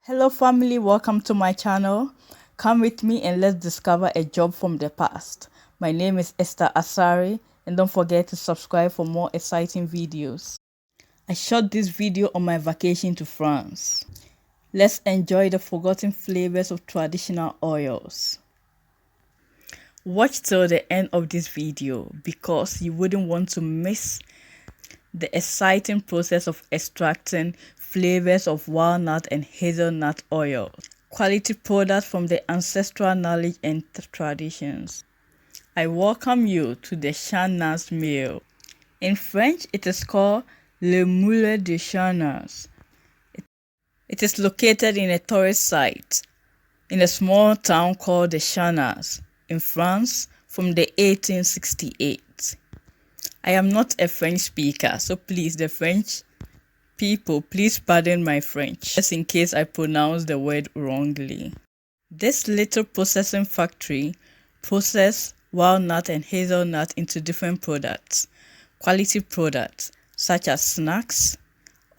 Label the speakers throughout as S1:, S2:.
S1: Hello family, welcome to my channel. Come with me and let's discover a job from the past. My name is Esther Asari and don't forget to subscribe for more exciting videos. I shot this video on my vacation to France. Let's enjoy the forgotten flavors of traditional oils. Watch till the end of this video because you wouldn't want to miss the exciting process of extracting flavors of walnut and hazelnut oil. Quality products from the ancestral knowledge and traditions. I welcome you to the Chanas Mill. In French, it is called Le Moulin de Chanas. It is located in a tourist site in a small town called the Chanas in France from the 1868. I am not a French speaker, so please, the French people, please pardon my French, just in case I pronounce the word wrongly. This little processing factory processes walnut and hazelnut into different products, quality products such as snacks,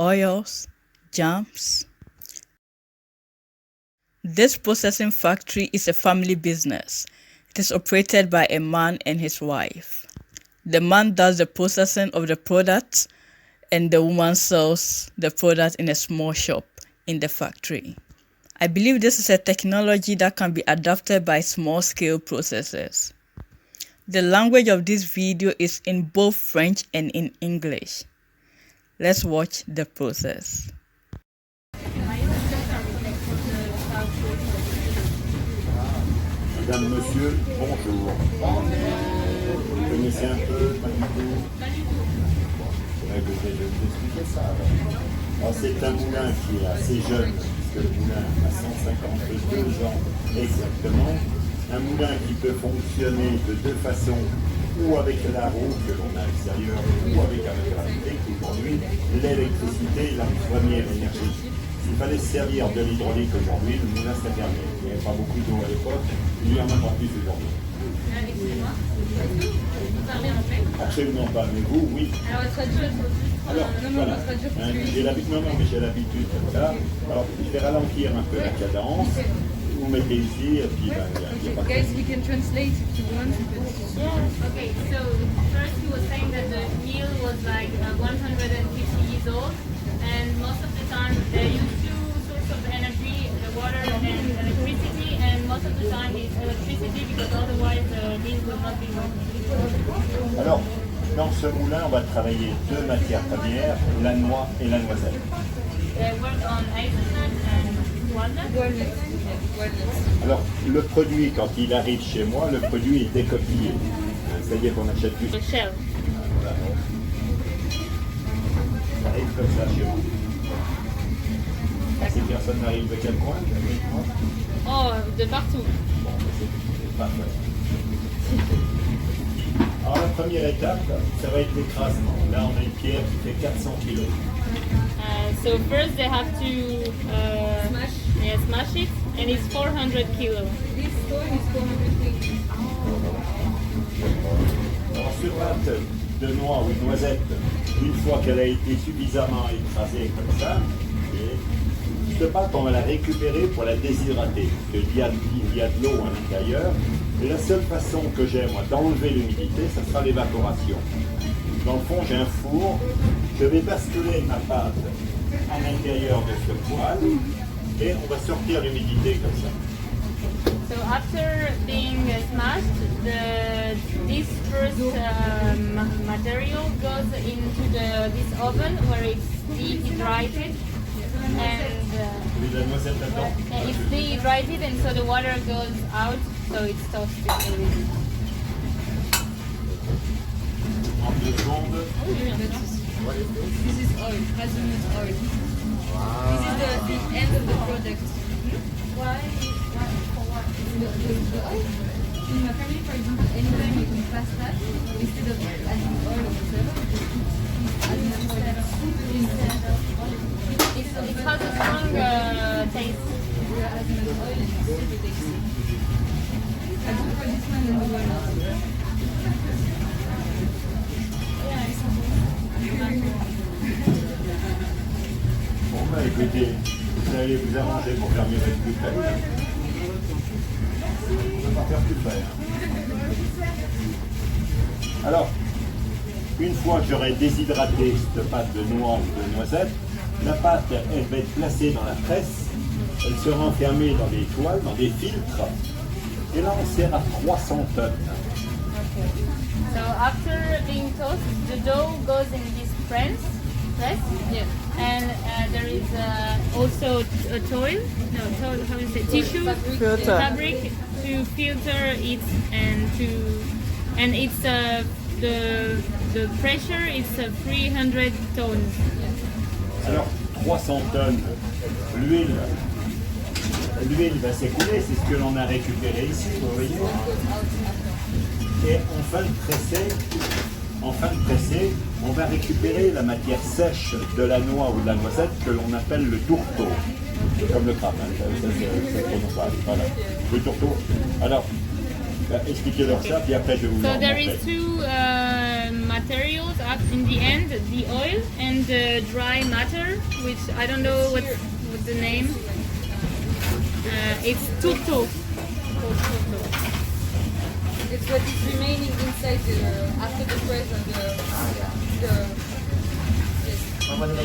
S1: oils, jams. This processing factory is a family business. It is operated by a man and his wife. The man does the processing of the product and the woman sells the product in a small shop in the factory. I believe this is a technology that can be adopted by small-scale processors. The language of this video is in both French and in English. Let's watch the process.
S2: Madame, monsieur, bonjour. Vous connaissez un peu, pas du tout? Ouais, je vais vous expliquer ça. Alors, c'est un moulin qui est assez jeune, puisque le moulin a 152 ans exactement. Un moulin qui peut fonctionner de deux façons, ou avec la roue que l'on a à l'extérieur, ou avec la gravité, qui aujourd'hui, l'électricité est la première énergie. S'il fallait se servir de l'hydraulique aujourd'hui, le moulin serait fermé. Il n'y avait pas beaucoup d'eau à l'époque, il y en a encore plus aujourd'hui.
S3: Excusez-moi, vous parlez anglais?
S2: Absolument pas, mais vous, oui.
S3: Alors, elle sera dure.
S2: Alors, voilà. J'ai l'habitude, voilà. Alors, je vais ralentir un peu la cadence. Vous mettez ici, et puis, il n'y a pas de...
S4: Guys, we can translate if you want.
S3: Okay, so first he was saying that the mill was like 150 years old, and most of the time they use two sources of energy, the water and electricity, and most of the time it's electricity because otherwise the mill will not be working.
S2: Alors, dans ce moulin, on va travailler deux matières premières, la noix et la noisette.
S3: They work on hazelnut and walnut.
S2: Alors, le produit, quand il arrive chez moi, le produit est décoquillé. C'est-à-dire qu'on achète plus.
S3: The shell.
S2: Voilà. Ça arrive comme ça chez moi. Ces personnes n'arrivent de quel coin?
S3: Oh, de partout.
S2: Bon, c'est parfait. Alors, la première étape, ça va être l'écrasement. Là, on a une pierre qui fait 400 kg.
S3: So first they have to smash it, and it's 400 kilos.
S4: This stone is 400 kg.
S2: Alors, sur pâte de noix ou de noisette, une fois qu'elle a été suffisamment écrasée comme ça, cette pâte, on va la récupérer pour la déshydrater. Parce qu'il y a de l'eau à l'intérieur. Et la seule façon que j'ai, moi, d'enlever l'humidité, ça sera l'évaporation. Dans le fond, j'ai un four. Je vais basculer ma pâte à l'intérieur de ce poêle et on va sortir l'humidité comme ça.
S3: So after being smashed, this first material goes into this oven where it's dehydrated
S2: Oui, la noisette là-dedans.
S3: and it's dehydrated, and so the water goes out, so it's toasted a little bit.
S2: En 2 secondes.
S4: This is oil, hazelnut oil. This is the end of the product.
S3: Why? For what?
S4: The oil? In my family, for example, anytime you can pasta, instead of adding oil or whatever, adding oil.
S3: It has a strong taste.
S4: We are adding oil and it's super tasty. I do for this one and the one also.
S2: Bon, bah écoutez, Vous allez vous arranger pour faire mieux votre buffet. On va pas faire plus faire. Alors, une fois que j'aurai déshydraté cette pâte de noix ou de noisette, la pâte, elle va être placée dans la presse. Elle sera enfermée dans des toiles, dans des filtres. Et là, on sert à 300 tonnes.
S3: So after being toasted, the dough goes in this press.
S4: Yeah.
S3: And there is also a toil, how do you say, tissue,
S1: Filter.
S3: fabric to filter it and it's the pressure is 300 tons.
S2: Alors, 300 tonnes, l'huile va s'écouler, c'est ce que l'on a récupéré ici, vous voyez. Et en fin de presser, on va récupérer la matière sèche de la noix ou de la noisette que l'on appelle le tourteau. C'est comme le crabe, hein, ça prononce pas, voilà. Le tourteau. Alors, expliquez-leur ça, puis après je vais vous
S3: So
S2: en
S3: there
S2: montrer.
S3: is two materials in the end, the oil and the dry matter, which I don't know what's the name. It's turto.
S4: It's what is remaining inside after the press and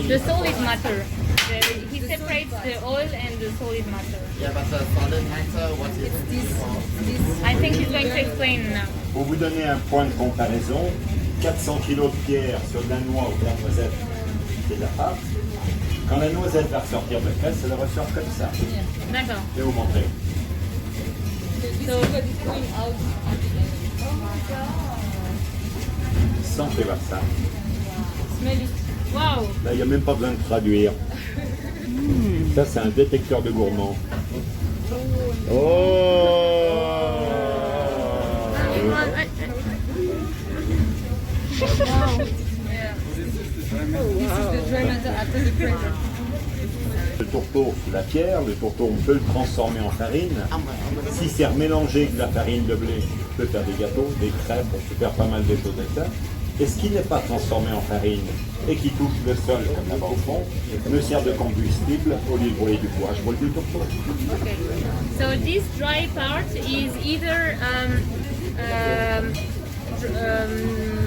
S3: The solid matter. He separates the oil and the solid matter.
S5: Yeah, but the solid matter, what is it?
S4: this
S3: I think he's going to explain now.
S2: Pour vous donner un point de comparaison, 400 kg de pierre sur de la noix ou de la noisette, c'est de la pâte. Quand la noisette va ressortir de presse, elle ressort comme ça.
S3: D'accord.
S2: Je vais vous montrer.
S4: this is what is going out at the end.
S2: Sans faire ça.
S4: Smell it.
S3: Wow.
S2: Là, il n'y a même pas besoin de traduire. Ça, c'est un détecteur de gourmand. Oh!
S4: This is the dry matter after the press.
S2: Le tourteau, la pierre, le tourteau, on peut le transformer en farine. Si c'est remélangé avec de la farine de blé, on peut faire des gâteaux, des crêpes, on peut faire pas mal de choses avec ça. Et ce qui n'est pas transformé en farine et qui touche le sol, comme là-bas au fond, me sert de combustible au lieu de brûler du bois. Je brûle du tourteau.
S3: Okay. So this dry part is either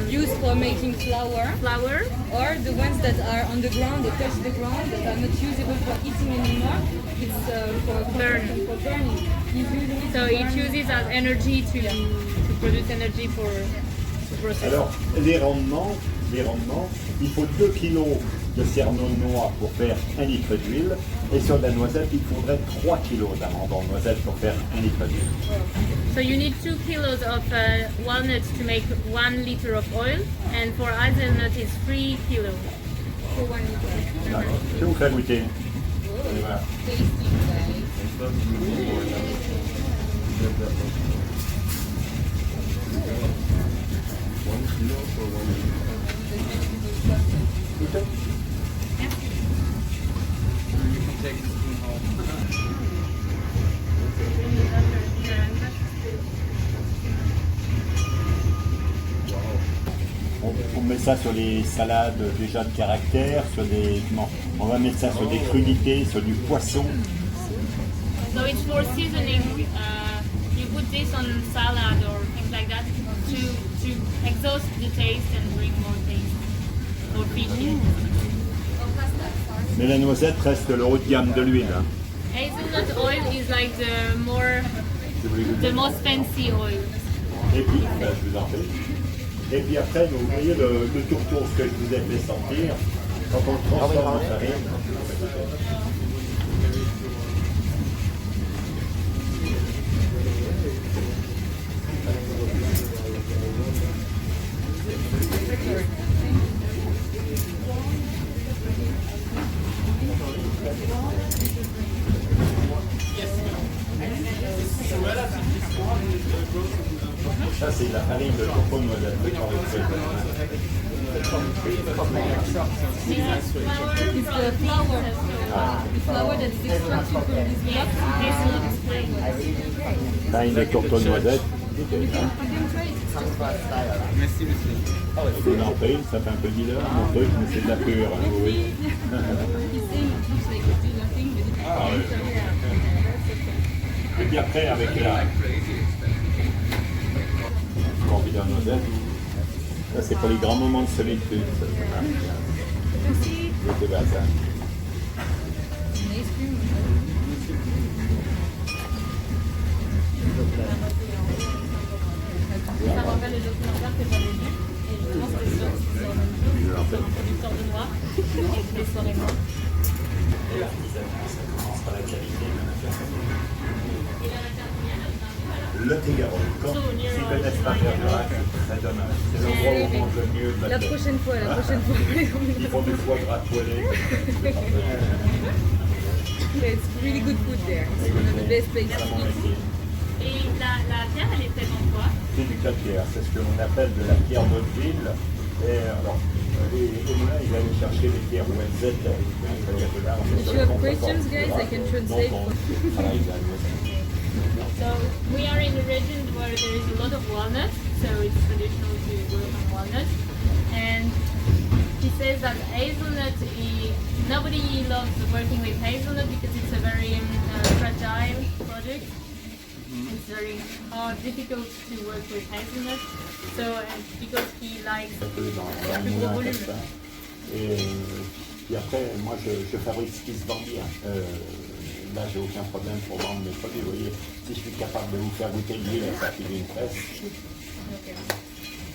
S4: Used for making flour,
S3: flour.
S4: or the ones that are on the ground, they touch the ground, that are not usable for eating anymore. It's for
S3: Burn.
S4: For burning. He's using it
S3: So
S4: to
S3: it
S4: burn.
S3: uses as energy to produce energy for to process.
S2: Alors, les rendements, il faut 2 kg de cerneau de noix pour faire 1 litre d'huile. Et sur de la noisette, il faudrait 3 kg d'amandes en noisette pour faire 1 litre d'huile.
S3: So you need 2 kilos of walnuts to make 1 liter of oil, and for hazelnut it's 3 kilos.
S4: For 1 liter.
S2: D'accord. Je vais vous faire goûter. Et voilà.
S4: Tasty, guys.
S2: Goûtez.
S5: You can take the spoon home.
S2: On met ça sur les salades déjà de caractère, sur des, on va mettre ça sur des crudités, sur du poisson.
S3: So it's for seasoning. You put this on salad or things like that to exhaust the taste and bring more taste or fishy.
S2: Mais la noisette reste le haut de gamme de l'huile. Hein.
S3: Hazelnut oil is like
S2: Si vous voulez goûter.
S3: the most fancy oil.
S2: Et puis, ben, je vous en prie. Et puis après, vous voyez le tourteau, ce que je vous ai fait sentir, quand on le transforme en farine. Ça, c'est de la farine de tourteau de noisette.
S3: This
S4: It's the flour. The flour that is extracted from this block.
S3: This looks plain.
S2: Farine de tourteau de noisette.
S4: You can try it.
S5: Merci, monsieur.
S2: Je vous en prie, ça fait un peu dealer, mon truc, mais c'est de la pure, hein, vous voyez.
S4: He's saying it looks like a dealer thing, but
S2: Ah, ouais. Et puis après, avec la confit en noisette, ça c'est pour les grands moments de solitude. Ça. C'était bassin.
S3: Ça me rappelle le documentaire que j'avais vu. Et justement, c'était sur le même chose. Sur le producteur de noix. Et les soirées noires.
S2: Et l'artisanat, ça commence par la qualité. Le Tégaron, s'ils connaissent pas Bergerac, ça donne c'est le roi où on mange le mieux de la
S4: La
S2: terre.
S4: prochaine fois.
S2: Ils font du foie gras poêlé.
S4: It's really good food there. It's one of the best places
S2: C'est
S4: to
S2: mon
S4: eat.
S2: métier.
S3: Et la pierre, elle est faite en quoi?
S2: C'est du calcaire, c'est ce qu'on appelle de la pierre d'eau de ville. Et alors, les moulins, ils allaient chercher les pierres où elles étaient.
S4: If you have questions, guys, I can translate.
S3: So we are in a region where there is a lot of walnuts, so it's traditional to work on walnuts. And he says that hazelnut, nobody loves working with hazelnut because it's a very fragile product. It's very hard, difficult to work with hazelnut. So because he likes
S2: Un peu dans
S3: le
S2: un
S3: plus gros
S2: moulin comme
S3: volume.
S2: ça. Et puis après, moi, je fabrique ce qui se vend bien. Là, j'ai aucun problème pour vendre mes produits. Vous voyez, si je suis capable de vous faire goûter de l'huile à partir d'une presse,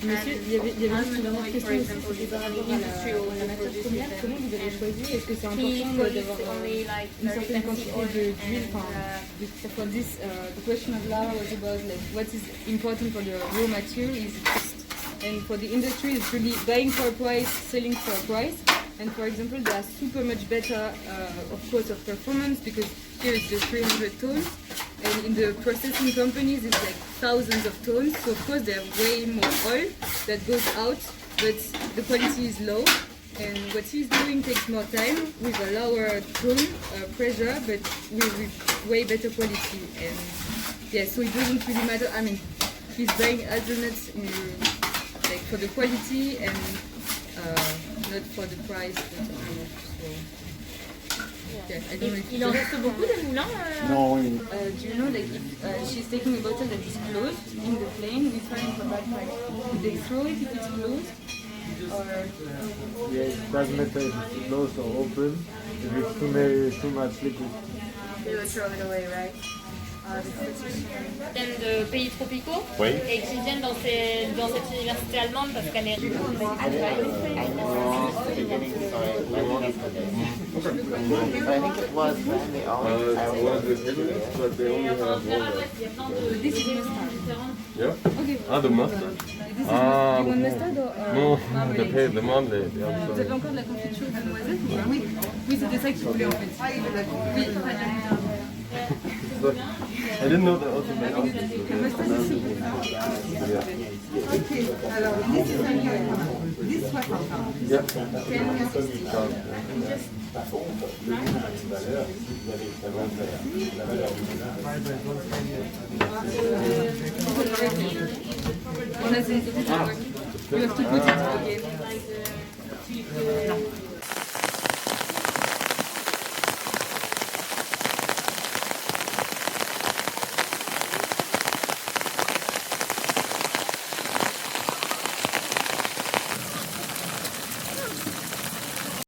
S4: Monsieur, il y avait juste une
S3: For
S4: dernière question aussi,
S3: example,
S4: c'était par rapport à
S3: industrial
S4: la matière première. Comment vous avez choisi? Est-ce que c'est
S3: he
S4: important
S3: produces
S4: d'avoir
S3: only like
S4: une
S3: very
S4: certaine
S3: fancy
S4: quantité
S3: oil
S4: d'huile?
S3: and
S4: For this, the question of Lara was about like what is important for the raw material is cost. And for the industry, it's really buying for a price, selling for a price. And for example, they are super much better, of course, of performance because here it's just 300 tons. And in the processing companies, it's like thousands of tons. So of course, they have way more oil that goes out, but the quality is low. And what he's doing takes more time with a lower tone pressure, but with way better quality. And yeah, so it doesn't really matter. I mean, he's buying hazelnuts like for the quality and not for the price. Yeah, I don't know if
S3: il en reste beaucoup des moulins
S2: non,
S4: do you know, like if she's taking a bottle that is closed in the plane, we find for that like they throw it if it's closed, or
S6: Yeah, it doesn't matter if it's closed or open. If it's too much liquid.
S4: they will throw it away, right?
S3: qui viennent de pays tropicaux
S2: Oui.
S3: et qui viennent dans cette université allemande parce qu'elle est...
S7: I think it was when they always
S5: but they only have
S3: This is différentes.
S5: Yeah? Ah, the mustard?
S4: This is
S5: Ah,
S4: you want
S5: bon.
S4: mustard or
S5: Non,
S4: marmalade?
S5: the marmalade. Yeah, I'm
S4: Vous
S5: sorry.
S4: avez encore de la confiture de noisette ou pas? Oui, oui, c'était ça que je voulais en fait. Oui,
S5: I didn't know that also made out.
S4: le mustard ici.
S8: Alors, this is a new one. This 60 pounds.
S5: Yeah.
S2: par contre, le moulin a une valeur, si vous allez savoir la valeur du moulin.
S4: On a c'est you have to put it again.